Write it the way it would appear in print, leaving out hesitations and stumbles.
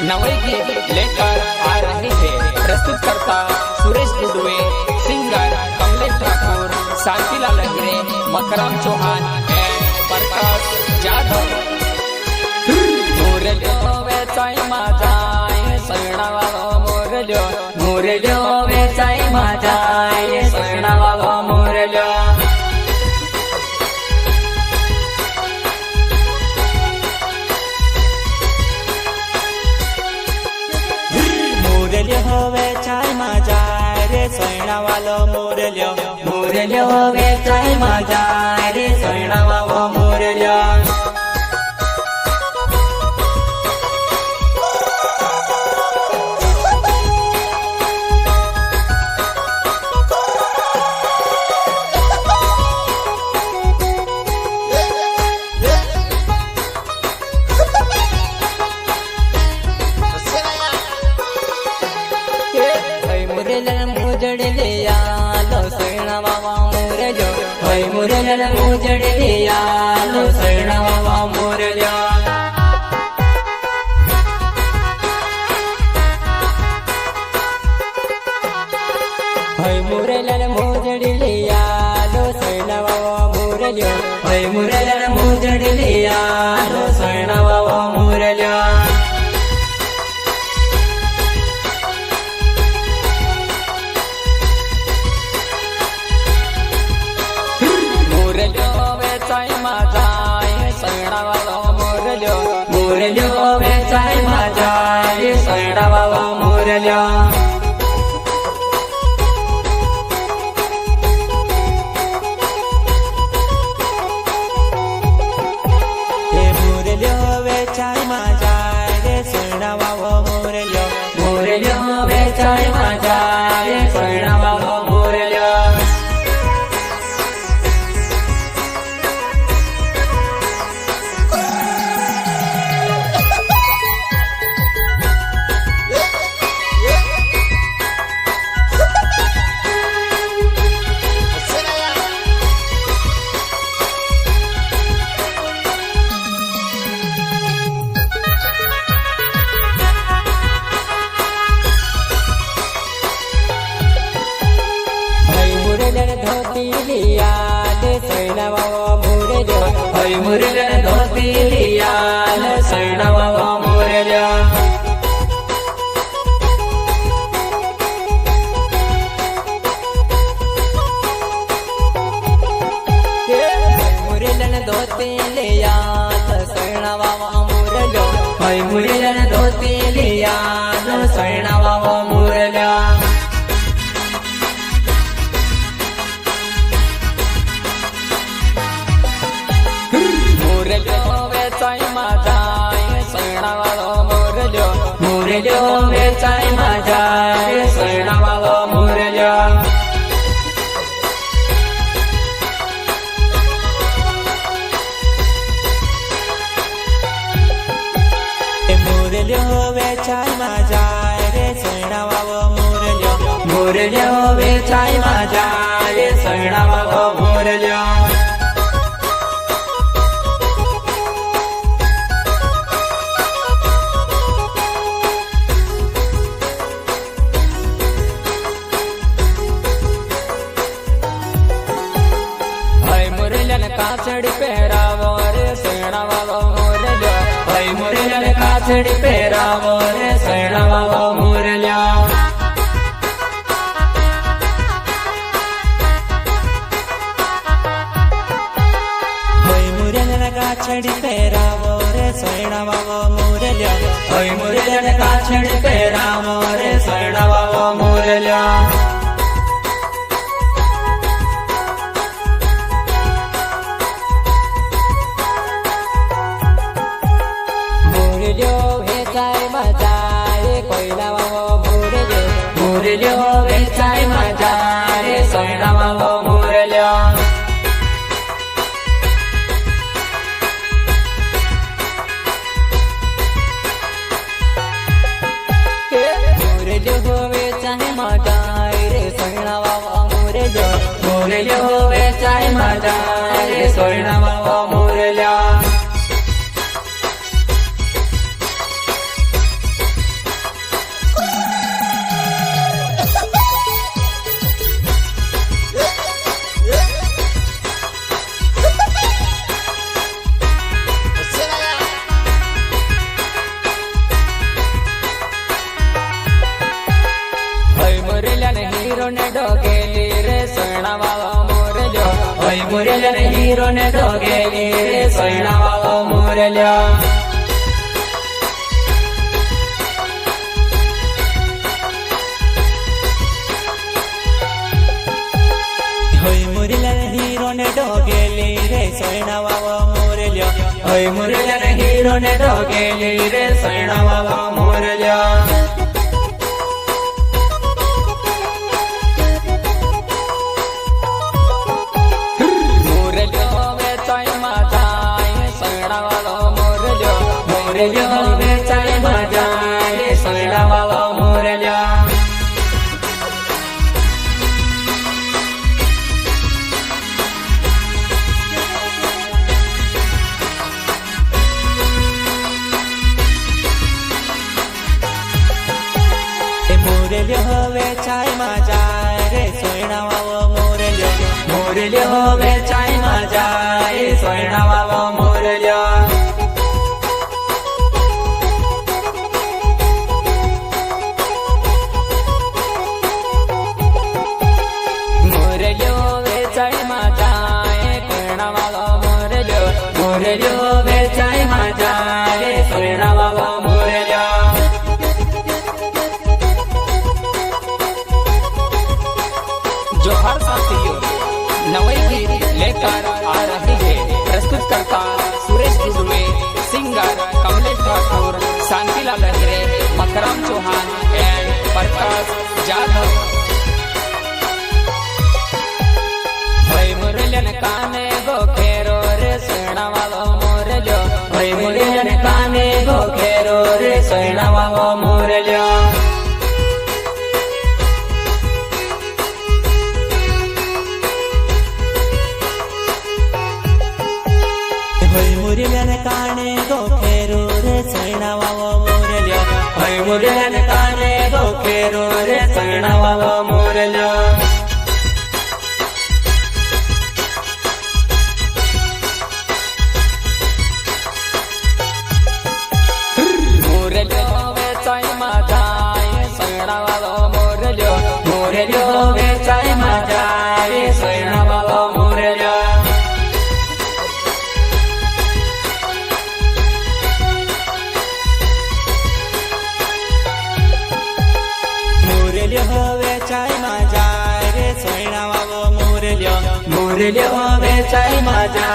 नवे गीत लेकर आ रहे हैं। प्रस्तुत करता सुरेश दुडवे, सिंगर कमलेश ठाकुर, शांतिलाल लंगरे, मकरम चौहान एंड प्रकाश जाधव। मोरल्यो वेचाई माझाय सणावा मोरल्यो, मोरल्यो वेचाई माझाय सणावा मोरल्यो। मोरल्यो वेचाय माझाय रे सणावालो मोरल्यो, मोरल्यो वेचाय माझाय रे सणावालो मोरल्यो। मुजड़ले आलो सणावा मोरल्यो, होय मुरल्यो मुजड़ले आलो सणावा मोरल्यो। होय मुरल्यो मुजड़ले आलो सणावा मोरल्यो, होय मुरल्यो मुजड़ले आलो सणावा मोरल्यो। मोरल्यो वेचाय माझाय सणावालो मोरल्यो। हे मोरल्यो वेचाय माझाय रे सणावालो मोरल्यो, मोरल्यो वेचाय माझाय सणावालो मोरल्यो। धोती लिया ले सणावा मोरल्यो, होय मुरल्यो धोती लिया ले सणावा मोरल्यो। मुरल्यो धोती लिया ले सणावा मोरल्यो, होय मुरल्यो धोती लिया ले सणावा मोरल्यो। मोरल्यो वेचाय माझाय सणावालो मोरल्यो। मोरल्यो वेचाय माझाय रे सणावालो मोरल्यो, मोरल्यो वेचाय माझाय सणावालो मोरल्यो। काछड़ी पहरावो रे सणावालो मोरल्यो, होय मुरल्यो काछड़ी पहरावो रे सणावालो मोरल्यो। होय मुरल्यो काछड़ी पहरावो रे सणावालो मोरल्यो, होय मुरल्यो काछड़ी पहरावो रे सणावालो मोरल्यो। मोरल्यो वेचाय माझाय कोयनावालो मोरल्यो, मोरल्यो वेचाय माझाय सणावालो मोरल्यो। मोरल्यो वेचाय माझाय रे सणावालो मोरल्यो, मोरल्यो वेचाय माझाय सणावालो मोरल्यो। मुरल्या हिरो ने दोघेली रे सोयणा वाव मुरल्या होय मुरल्या हिरो ने दोघेली रे सोयणा वाव मुरल्या होय मुरल्या हिरो ने दोघेली रे सोयणा वाव मुरल्या मुरल्या वेचाय माझा रे सोयणा वाव मुरल्या मुरल्या वेचाय माझा रे सोयणा वाव मुरल्या मुरल्या वेचाय माझा रे सोयणा वाव मुरल्या मुरल्या वेचाय माझा रे सोयणा वाव मुरल्या जोहार साथियों, नवई गीत लेकर आ रहे हैं प्रस्तुत करता सुरेश दुडवे, सिंगर कमलेश ठाकुर, शांतिलाल लहरे, मकराम चौहान एंड प्रकाश जाधव। होय मुरल्यान काने गोखेरो रे सोयणा वाव मुरल्या होय मुरल्यान काने गोखेरो रे सोयणा वाव मुरल्या होय मुरल्यान काने गोखेरो रे सोयणा वाव मुरल्या होय मुरल्यान काने गोखेरो रे सोयणा वाव मुरल्या मुरल्या वेचाय माझा रे सोयणा वाव मुरल्या मुरल्या वेचाय माझा रे सोयणा वाव मुरल्या मुरल्या वेचाय माझा